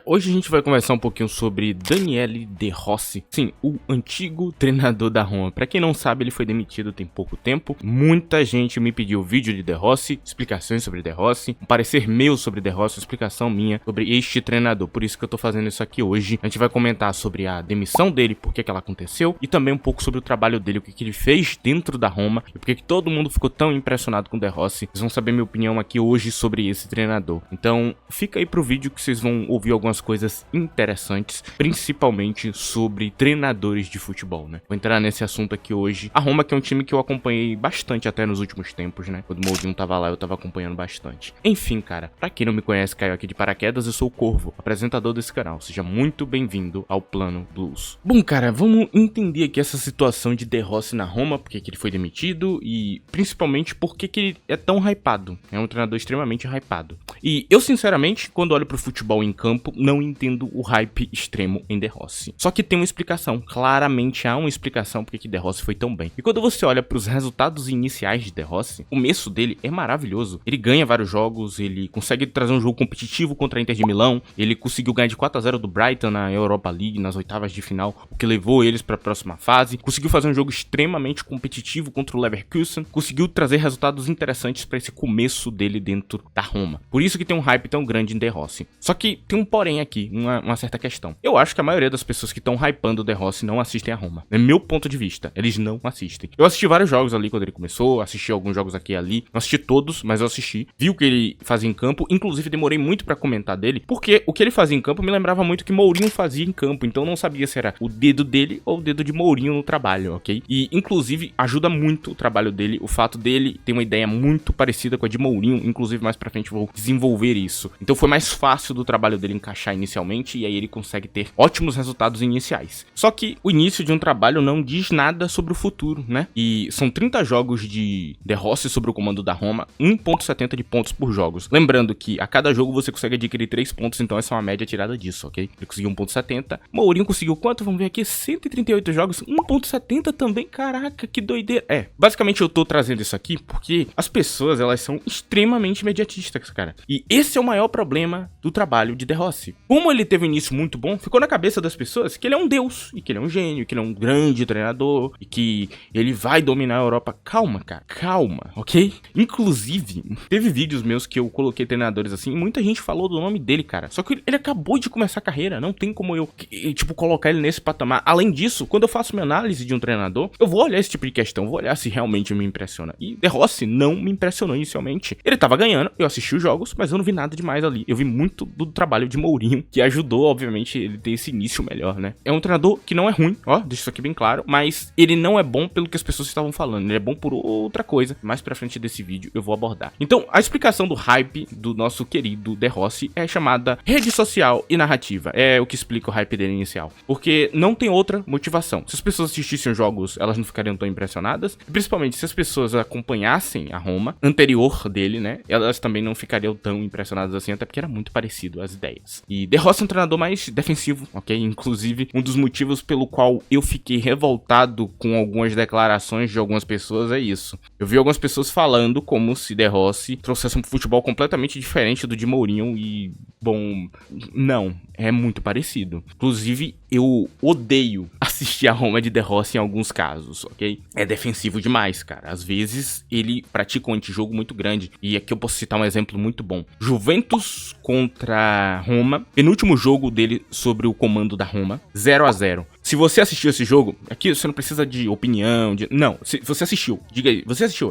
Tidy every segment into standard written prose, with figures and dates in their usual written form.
hoje a gente vai conversar um pouquinho sobre Daniele De Rossi, sim, o antigo treinador da Roma. Pra quem não sabe, ele foi demitido tem pouco tempo. Muita gente me pediu vídeo de De Rossi, explicações sobre De Rossi, um parecer meu sobre De Rossi, explicação minha sobre este treinador. Por isso que eu tô fazendo isso aqui hoje. A gente vai comentar sobre a demissão dele, por que ela aconteceu, e também um pouco sobre o trabalho dele, o que ele fez dentro da Roma, e por que todo mundo ficou tão impressionado com De Rossi. Vocês vão saber minha opinião aqui hoje sobre esse treinador. Então, fica aí pro vídeo que vocês vão ouvir algumas coisas interessantes, principalmente sobre treinadores de futebol, né? Vou entrar nesse assunto aqui hoje. A Roma, que é um time que eu acompanhei bastante até nos últimos tempos, né? Quando o Mourinho tava lá, eu tava acompanhando bastante. Enfim, cara, pra quem não me conhece, caiu aqui de paraquedas, eu sou o Corvo, apresentador desse canal. Seja muito bem-vindo ao Plano Blues. Bom, cara, vamos entender aqui essa situação de De Rossi na Roma, porque que ele foi demitido e principalmente porque que ele é tão hypado. É um treinador extremamente hypado. E eu, sinceramente, quando olho pro futebol em campo, não entendo o hype extremo em De Rossi. Só que tem uma explicação. Claramente há uma explicação porque que De Rossi foi tão bem. E quando você olha pros resultados iniciais de De Rossi, o começo dele é maravilhoso. Ele ganha vários jogos, ele consegue trazer um jogo competitivo contra a Inter de Milão, ele conseguiu ganhar de 4-0 do Brighton na Europa League, nas oitavas de final, o que levou eles para a próxima fase. Conseguiu fazer um jogo extremamente competitivo contra o Leverkusen, conseguiu trazer resultados interessantes para esse começo dele dentro da Roma. Por isso que tem um hype tão grande em De Rossi. Só que tem um porém aqui, uma certa questão. Eu acho que a maioria das pessoas que estão hypando o De Rossi não assistem a Roma. É meu ponto de vista, eles não assistem. Eu assisti vários jogos ali quando ele começou, assisti alguns jogos aqui e ali, não assisti todos, mas eu assisti. Vi o que ele fazia em campo, inclusive demorei muito pra comentar dele, porque o que ele fazia em campo me lembrava muito o que Mourinho fazia em campo, então eu não sabia se era o dedo dele ou o dedo de Mourinho no trabalho, ok? E inclusive ajuda muito o trabalho dele, o fato dele ter uma ideia muito parecida com a de Mourinho, inclusive mais pra frente vou desenvolver isso. Então foi mais fácil do trabalho dele encaixar inicialmente e aí ele consegue ter ótimos resultados iniciais. Só que o início de um trabalho não diz nada sobre o futuro, né? E são 30 jogos de De Rossi sobre o comando da Roma, 1.70 de pontos por jogos. Lembrando que a cada jogo você consegue adquirir 3 pontos, então essa é uma média tirada disso, ok? Ele conseguiu 1.70. Mourinho conseguiu quanto? Vamos ver aqui, 138 jogos, 1.70 também, caraca, que doideira. Basicamente eu tô trazendo isso aqui porque as pessoas, elas são extremamente imediatistas, cara. E esse é o maior problema do trabalho de De Rossi. Como ele teve um início muito bom, ficou na cabeça das pessoas que ele é um deus, e que ele é um gênio, que ele é um grande treinador, e que ele vai dominar a Europa. Calma, cara, calma, ok? Inclusive, teve vídeos meus que eu coloquei treinadores assim, e muita gente falou do nome dele, cara. Só que ele acabou de começar a carreira, não tem como eu, tipo, colocar ele nesse patamar. Além disso, quando eu faço minha análise de um treinador, eu vou olhar esse tipo de questão, vou olhar se realmente me impressiona. E De Rossi não me impressionou inicialmente. Ele tava ganhando, eu assisti os jogos, mas eu não vi nada demais ali. Eu vi muito do trabalho de Mourinho, que ajudou, obviamente, ele ter esse início melhor, né? É um treinador que não é ruim, ó, deixa isso aqui bem claro, mas ele não é bom pelo que as pessoas estavam falando, ele é bom por outra coisa. Mais pra frente desse vídeo eu vou abordar. Então, a explicação do hype do nosso querido De Rossi é chamada rede social e narrativa. É o que explica o hype dele inicial. Porque não tem outra motivação. Se as pessoas assistissem os jogos, elas não ficariam tão impressionadas. E principalmente, se as pessoas acompanhassem a Roma anterior dele, né? Elas também não ficariam tão impressionadas assim, até porque era muito parecido as ideias. E De Rossi é um treinador mais defensivo, ok? Inclusive, um dos motivos pelo qual eu fiquei revoltado com algumas declarações de algumas pessoas é isso. Eu vi algumas pessoas falando como se De Rossi trouxesse um futebol completamente diferente do de Mourinho e, bom, não, é muito parecido. Inclusive, eu odeio assistir a Roma de De Rossi em alguns casos, ok? É defensivo demais, cara. Às vezes, ele pratica um antijogo muito grande. E aqui eu posso citar um exemplo muito bom. Juventus contra Roma. Penúltimo jogo dele sobre o comando da Roma. 0-0. Se você assistiu esse jogo, aqui você não precisa de opinião, não, se você assistiu, diga aí, você assistiu?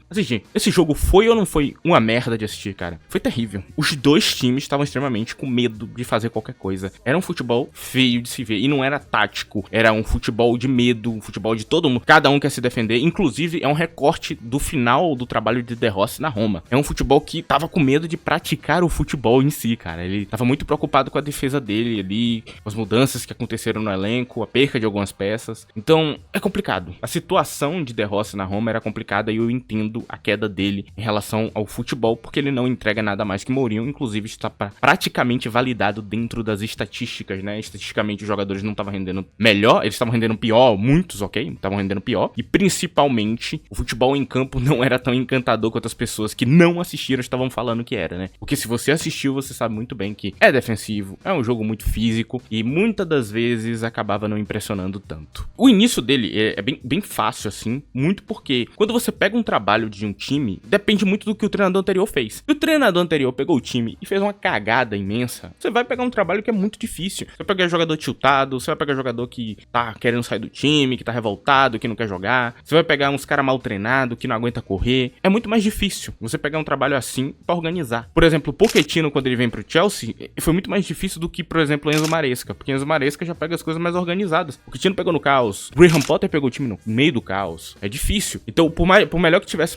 Assisti. Esse jogo foi ou não foi uma merda de assistir, cara? Foi terrível. Os dois times estavam extremamente com medo de fazer qualquer coisa. Era um futebol feio de se ver, e não era tático, era um futebol de medo, um futebol de todo mundo, cada um quer se defender, inclusive é um recorte do final do trabalho de De Rossi na Roma. É um futebol que tava com medo de praticar o futebol em si, cara. Ele tava muito preocupado com a defesa dele ali, com as mudanças que aconteceram no elenco, a perca de algumas peças. Então, é complicado. A situação de De Rossi na Roma era complicada e eu entendo a queda dele em relação ao futebol, porque ele não entrega nada mais que Mourinho, inclusive está praticamente validado dentro das estatísticas, né? Estatisticamente os jogadores não estavam rendendo melhor, eles estavam rendendo pior, muitos, ok? Estavam rendendo pior. E principalmente, o futebol em campo não era tão encantador quanto as pessoas que não assistiram estavam falando que era, né? Porque se você assistiu, você sabe muito bem que é defensivo, é um jogo muito físico e muitas das vezes acabava não impressionando tanto. O início dele é bem fácil, assim, muito porque quando você pega um trabalho de um time, depende muito do que o treinador anterior fez. Se o treinador anterior pegou o time e fez uma cagada imensa, você vai pegar um trabalho que é muito difícil. Você vai pegar jogador tiltado, você vai pegar jogador que tá querendo sair do time, que tá revoltado, que não quer jogar. Você vai pegar uns caras mal treinados, que não aguenta correr. É muito mais difícil você pegar um trabalho assim pra organizar. Por exemplo, o Pochettino, quando ele vem pro Chelsea, foi muito mais difícil do que, por exemplo, o Enzo Maresca. Porque Enzo Maresca já pega as coisas mais organizadas. O Pochettino pegou no caos. Graham Potter pegou o time no meio do caos. É difícil. Então, por melhor que tivesse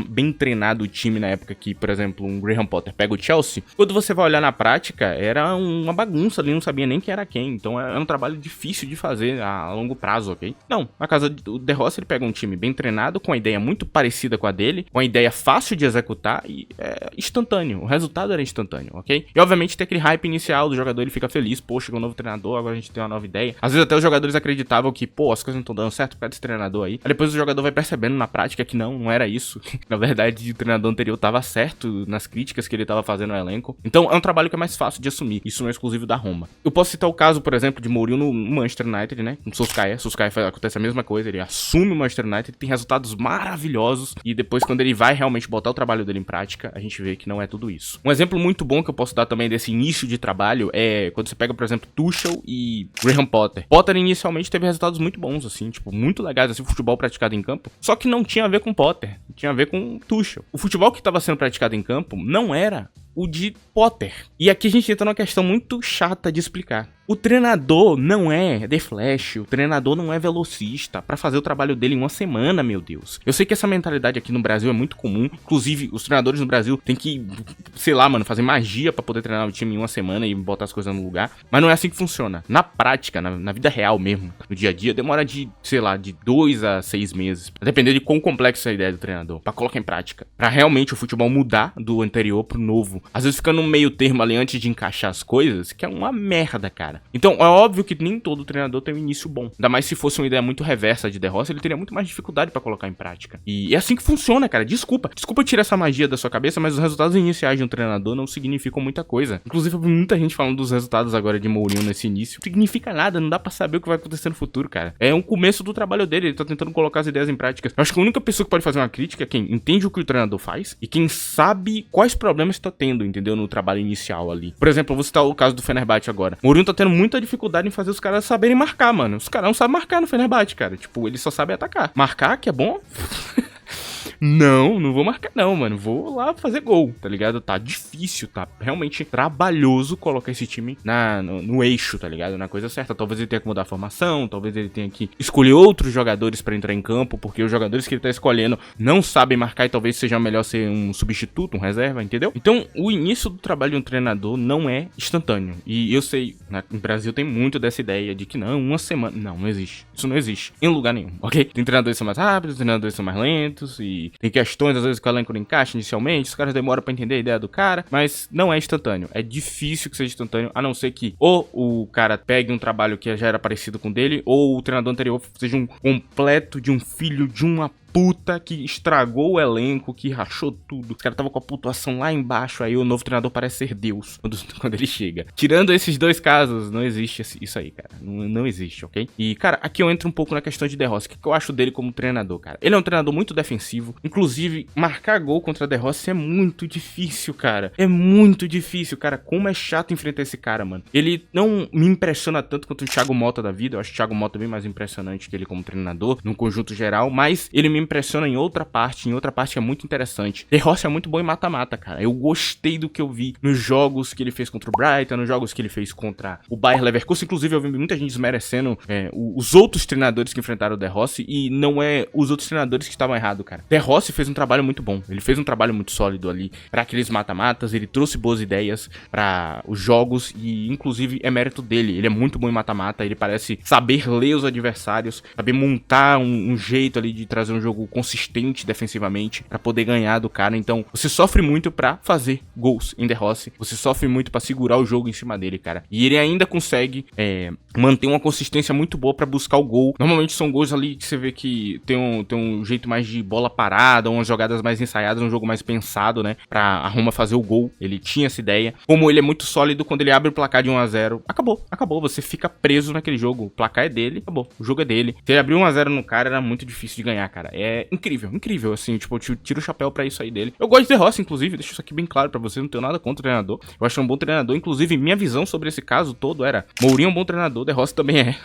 bem treinado o time na época que, por exemplo, um Graham Potter pega o Chelsea, quando você vai olhar na prática, era uma bagunça ali, não sabia nem quem era quem. Então, é um trabalho difícil de fazer a longo prazo, ok? Não, na casa do De Rossi, ele pega um time bem treinado, com a ideia muito parecida com a dele, com a ideia fácil de executar e é instantâneo. O resultado era instantâneo, ok? E, obviamente, tem aquele hype inicial do jogador, ele fica feliz, pô, chegou um novo treinador, agora a gente tem uma nova ideia. Às vezes até os jogadores acreditavam que, pô, as coisas não estão dando certo por causa desse treinador aí. Aí depois o jogador vai percebendo na prática que não era isso. Na verdade, o treinador anterior tava certo nas críticas que ele tava fazendo ao elenco. Então, é um trabalho que é mais fácil de assumir. Isso não é exclusivo da Roma. Eu posso citar o caso, por exemplo, de Mourinho no Manchester United, né? Com Solskjaer. Solskjaer acontece a mesma coisa, ele assume o Manchester United, tem resultados maravilhosos e depois, quando ele vai realmente botar o trabalho dele em prática, a gente vê que não é tudo isso. Um exemplo muito bom que eu posso dar também desse início de trabalho é quando você pega, por exemplo, Tuchel e Graham Potter. Potter inicialmente teve resultados muito bons, assim, tipo, muito legais, assim, futebol praticado em campo, só que não tinha a ver com Potter, tinha a ver com Tuchel. O futebol que estava sendo praticado em campo não era o de Potter. E aqui a gente entra numa questão muito chata de explicar. O treinador não é The Flash, o treinador não é velocista pra fazer o trabalho dele em uma semana, meu Deus. Eu sei que essa mentalidade aqui no Brasil é muito comum, inclusive os treinadores no Brasil têm que, sei lá, mano, fazer magia pra poder treinar o time em uma semana e botar as coisas no lugar, mas não é assim que funciona. Na prática, na vida real mesmo, no dia a dia, demora de, sei lá, de 2 a 6 meses, a depender de quão complexa é a ideia do treinador, pra colocar em prática, pra realmente o futebol mudar do anterior pro novo. Às vezes fica no meio termo ali antes de encaixar as coisas, que é uma merda, cara. Então, é óbvio que nem todo treinador tem um início bom. Ainda mais se fosse uma ideia muito reversa de De Rossi, ele teria muito mais dificuldade pra colocar em prática. E é assim que funciona, cara. Desculpa tirar essa magia da sua cabeça, mas os resultados iniciais de um treinador não significam muita coisa. Inclusive, eu vi muita gente falando dos resultados agora de Mourinho nesse início. Não significa nada, não dá pra saber o que vai acontecer no futuro, cara. É um começo do trabalho dele, ele tá tentando colocar as ideias em prática. Eu acho que a única pessoa que pode fazer uma crítica é quem entende o que o treinador faz e quem sabe quais problemas tá tendo, entendeu? No trabalho inicial ali. Por exemplo, eu vou citar o caso do Fenerbahçe agora. Mourinho tá tendo muita dificuldade em fazer os caras saberem marcar, mano. Os caras não sabem marcar no Fenerbahçe, cara. Tipo, eles só sabem atacar. Marcar, que é bom... Não vou marcar não, mano. Vou lá fazer gol, tá ligado? Tá difícil, tá realmente trabalhoso colocar esse time no eixo, tá ligado? Na coisa certa. Talvez ele tenha que mudar a formação, talvez ele tenha que escolher outros jogadores pra entrar em campo, porque os jogadores que ele tá escolhendo não sabem marcar e talvez seja melhor ser um substituto, um reserva, entendeu? Então, o início do trabalho de um treinador não é instantâneo. E eu sei, no Brasil tem muito dessa ideia de que não, uma semana... Não existe. Isso não existe em lugar nenhum, ok? Tem treinadores que são mais rápidos, treinadores que são mais lentos e tem questões, às vezes, que o elenco não encaixa inicialmente, os caras demoram pra entender a ideia do cara, mas não é instantâneo. É difícil que seja instantâneo, a não ser que ou o cara pegue um trabalho que já era parecido com o dele, ou o treinador anterior seja um completo de um filho de uma puta que estragou o elenco, que rachou tudo. Os caras estavam com a pontuação lá embaixo, aí o novo treinador parece ser Deus quando ele chega. Tirando esses dois casos, não existe isso aí, cara. Não existe, ok? E, cara, aqui eu entro um pouco na questão de De Rossi. O que eu acho dele como treinador, cara? Ele é um treinador muito defensivo. Inclusive, marcar gol contra De Rossi é muito difícil, cara. É muito difícil, cara. Como é chato enfrentar esse cara, mano. Ele não me impressiona tanto quanto o Thiago Motta da vida. Eu acho o Thiago Motta bem mais impressionante que ele como treinador, num conjunto geral, mas ele me impressiona em outra parte que é muito interessante. De Rossi é muito bom em mata-mata, cara. Eu gostei do que eu vi nos jogos que ele fez contra o Brighton, nos jogos que ele fez contra o Bayer Leverkusen. Inclusive, eu vi muita gente desmerecendo os outros treinadores que enfrentaram o De Rossi, e não é os outros treinadores que estavam errados, cara. De Rossi fez um trabalho muito bom. Ele fez um trabalho muito sólido ali para aqueles mata-matas. Ele trouxe boas ideias para os jogos e, inclusive, é mérito dele. Ele é muito bom em mata-mata. Ele parece saber ler os adversários, saber montar um jeito ali de trazer um jogo jogo consistente defensivamente pra poder ganhar do cara. Então, você sofre muito pra fazer gols em De Rossi. Você sofre muito pra segurar o jogo em cima dele, cara. E ele ainda consegue manter uma consistência muito boa pra buscar o gol. Normalmente são gols ali que você vê que tem um jeito mais de bola parada, umas jogadas mais ensaiadas, um jogo mais pensado, né? Pra a Roma fazer o gol. Ele tinha essa ideia. Como ele é muito sólido, quando ele abre o placar de 1-0, acabou. Você fica preso naquele jogo. O placar é dele, acabou. O jogo é dele. Se ele abrir 1-0 no cara, era muito difícil de ganhar, cara. É incrível, assim, tipo, eu tiro o chapéu pra isso aí dele. Eu gosto de De Rossi, inclusive, deixa isso aqui bem claro pra você, não tenho nada contra o treinador. Eu acho um bom treinador, inclusive, minha visão sobre esse caso todo era, Mourinho é um bom treinador, De Rossi também é.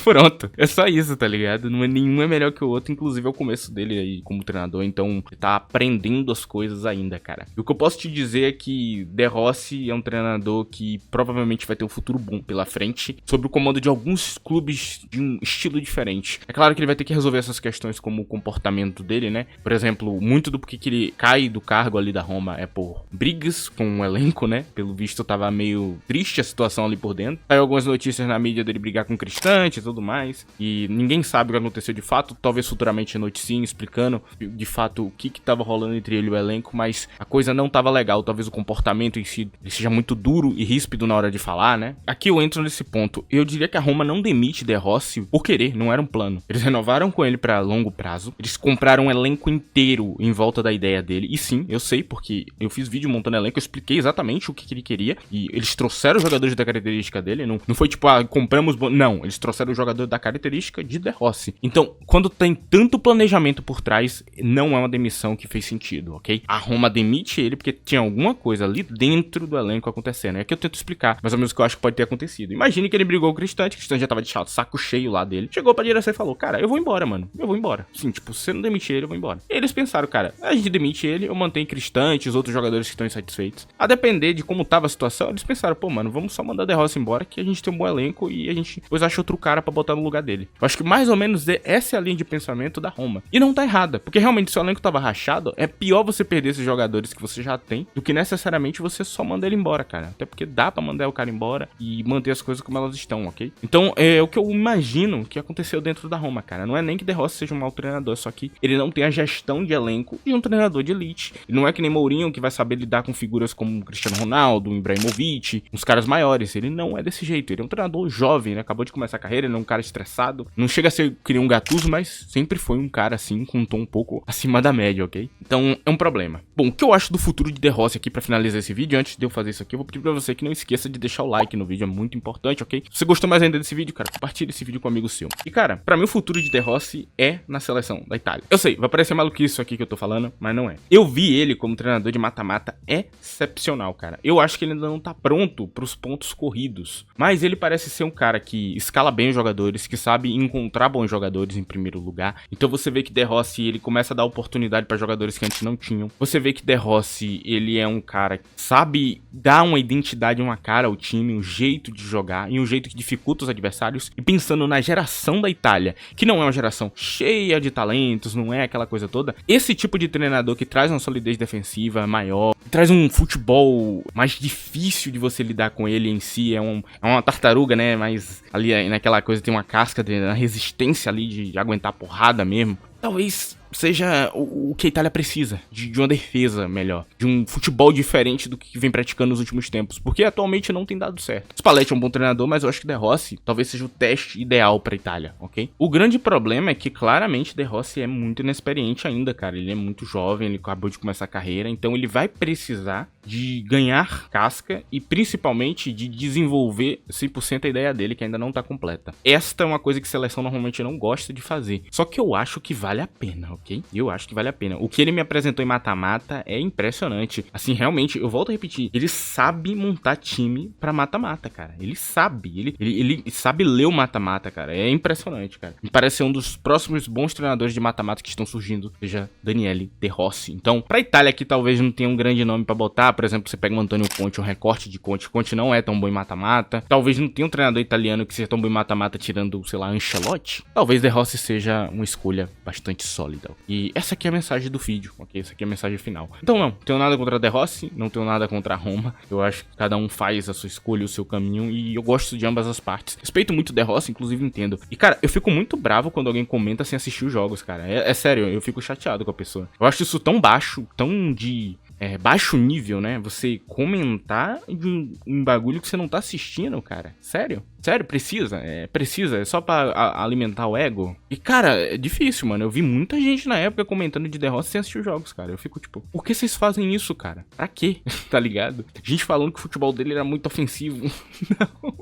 Pronto. É só isso, tá ligado? Nenhum é melhor que o outro, inclusive é o começo dele aí como treinador, então ele tá aprendendo as coisas ainda, cara. E o que eu posso te dizer é que De Rossi é um treinador que provavelmente vai ter um futuro bom pela frente, sob o comando de alguns clubes de um estilo diferente. É claro que ele vai ter que resolver essas questões como o comportamento dele, né? Por exemplo, muito do porquê que ele cai do cargo ali da Roma é por brigas com o elenco, né? Pelo visto tava meio triste a situação ali por dentro. Saiu algumas notícias na mídia dele brigar com o Cristante e tudo mais, e ninguém sabe o que aconteceu de fato. Talvez futuramente noticinha explicando de fato o que tava rolando entre ele e o elenco, mas a coisa não tava legal. Talvez o comportamento em si ele seja muito duro e ríspido na hora de falar, né? Aqui eu entro nesse ponto. Eu diria que a Roma não demite De Rossi por querer, não era um plano. Eles renovaram com ele pra longo prazo. Eles compraram um elenco inteiro em volta da ideia dele. E sim, eu sei, porque eu fiz vídeo montando elenco, eu expliquei exatamente o que ele queria. E eles trouxeram os jogadores da característica dele. Não foi tipo, compramos... Não, eles trouxeram o jogador da característica de De Rossi. Então, quando tem tanto planejamento por trás, não é uma demissão que fez sentido, ok? A Roma demite ele porque tinha alguma coisa ali dentro do elenco acontecendo. É que eu tento explicar, mais ou menos o que eu acho que pode ter acontecido. Imagine que ele brigou com o Cristante já tava de saco cheio lá dele. Chegou pra direção e falou, cara, eu vou embora, mano. Eu vou embora. Sim, tipo, se você não demitir ele, eu vou embora. E eles pensaram, cara, a gente demite ele, eu mantenho Cristante, os outros jogadores que estão insatisfeitos. A depender de como tava a situação, eles pensaram, pô, mano, vamos só mandar De Rossi embora, que a gente tem um bom elenco e a gente depois acha outro cara pra botar no lugar dele. Eu acho que mais ou menos essa é a linha de pensamento da Roma. E não tá errada, porque realmente se o elenco tava rachado, é pior você perder esses jogadores que você já tem do que necessariamente você só mandar ele embora, cara. Até porque dá pra mandar o cara embora e manter as coisas como elas estão, ok? Então, é o que eu imagino que aconteceu dentro da Roma, cara. Não é nem que De Rossi seja um mau treinador, só que ele não tem a gestão de elenco de um treinador de elite. Ele não é que nem Mourinho, que vai saber lidar com figuras como Cristiano Ronaldo, Ibrahimovic, uns caras maiores. Ele não é desse jeito. Ele é um treinador jovem, né? Acabou de começar a carreira, ele é um cara estressado. Não chega a ser que nem um Gattuso, mas sempre foi um cara assim, com um tom um pouco acima da média, ok? Então, é um problema. Bom, o que eu acho do futuro de De Rossi aqui pra finalizar esse vídeo? Antes de eu fazer isso aqui, eu vou pedir pra você que não esqueça de deixar o like no vídeo, é muito importante, ok? Se você gostou mais ainda desse vídeo, cara, compartilha esse vídeo com um amigo seu. E, cara, pra mim o futuro de De Rossi é na seleção da Itália. Eu sei, vai parecer maluquice isso aqui que eu tô falando, mas não é. Eu vi ele como treinador de mata-mata excepcional, cara. Eu acho que ele ainda não tá pronto pros pontos corridos, mas ele parece ser um cara que escala bem os jogadores, que sabe encontrar bons jogadores em primeiro lugar. Então você vê que De Rossi, ele começa a dar oportunidade pra jogadores que antes não tinham. Você vê que De Rossi, ele é um cara que sabe dar uma identidade, uma cara ao time, um jeito de jogar e um jeito que dificulta os adversários. E pensando na geração da Itália, que não é uma geração cheia de talentos, não é aquela coisa toda, esse tipo de treinador que traz uma solidez defensiva maior, traz um futebol mais difícil de você lidar com ele em si, é uma tartaruga, né, mas ali naquela coisa tem uma casca, uma resistência ali de aguentar porrada mesmo. Talvez seja o que a Itália precisa, de uma defesa melhor, de um futebol diferente do que vem praticando nos últimos tempos, porque atualmente não tem dado certo. Spalletti é um bom treinador, mas eu acho que De Rossi talvez seja o teste ideal pra Itália, ok? O grande problema é que claramente De Rossi é muito inexperiente ainda, cara, ele é muito jovem, ele acabou de começar a carreira, então ele vai precisar de ganhar casca e principalmente de desenvolver 100% a ideia dele, que ainda não tá completa. Esta é uma coisa que a seleção normalmente não gosta de fazer, só que eu acho que vale a pena, ok? Eu acho que vale a pena. O que ele me apresentou em mata-mata é impressionante. Assim, realmente, eu volto a repetir, ele sabe montar time pra mata-mata, cara. Ele sabe, ele sabe ler o mata-mata, cara. É impressionante, cara. Me parece ser um dos próximos bons treinadores de mata-mata que estão surgindo, seja Daniele De Rossi. Então, pra Itália que talvez não tenha um grande nome pra botar, por exemplo, você pega o Antônio Conte, um recorte de Conte. Conte não é tão bom em mata-mata. Talvez não tenha um treinador italiano que seja tão bom em mata-mata tirando, sei lá, Ancelotti. Talvez De Rossi seja uma escolha bastante sólida. Intel. E essa aqui é a mensagem do vídeo, ok? Essa aqui é a mensagem final. Então não tenho nada contra a De Rossi, não tenho nada contra a Roma. Eu acho que cada um faz a sua escolha, o seu caminho, e eu gosto de ambas as partes. Respeito muito o De Rossi, inclusive entendo. E cara, eu fico muito bravo quando alguém comenta sem assistir os jogos, cara. É sério, eu fico chateado com a pessoa. Eu acho isso tão baixo, tão de... baixo nível, né? Você comentar de um bagulho que você não tá assistindo, cara. Sério? Sério, precisa. Precisa. É só pra alimentar o ego. E, cara, é difícil, mano. Eu vi muita gente na época comentando de De Rossi sem assistir os jogos, cara. Eu fico tipo, por que vocês fazem isso, cara? Pra quê? Tá ligado? Gente falando que o futebol dele era muito ofensivo. Não.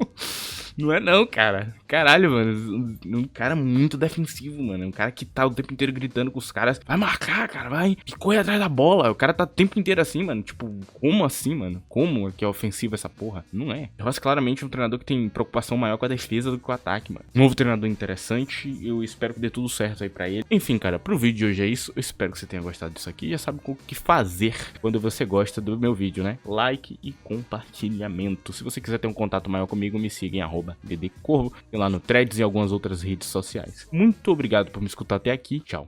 Não é não, cara. Caralho, mano. Um cara muito defensivo, mano. Um cara que tá o tempo inteiro gritando com os caras. Vai marcar, cara, vai. E corre atrás da bola. O cara tá o tempo inteiro assim, mano. Tipo, como assim, mano? Como que é ofensivo essa porra? Não é. Eu acho claramente um treinador que tem preocupação maior com a defesa do que com o ataque, mano. Novo treinador interessante. Eu espero que dê tudo certo aí pra ele. Enfim, cara, pro vídeo de hoje é isso. Eu espero que você tenha gostado disso aqui. Já sabe o que fazer quando você gosta do meu vídeo, né? Like e compartilhamento. Se você quiser ter um contato maior comigo, me siga em @ddcorvo e lá no Threads e algumas outras redes sociais. Muito obrigado por me escutar até aqui. Tchau.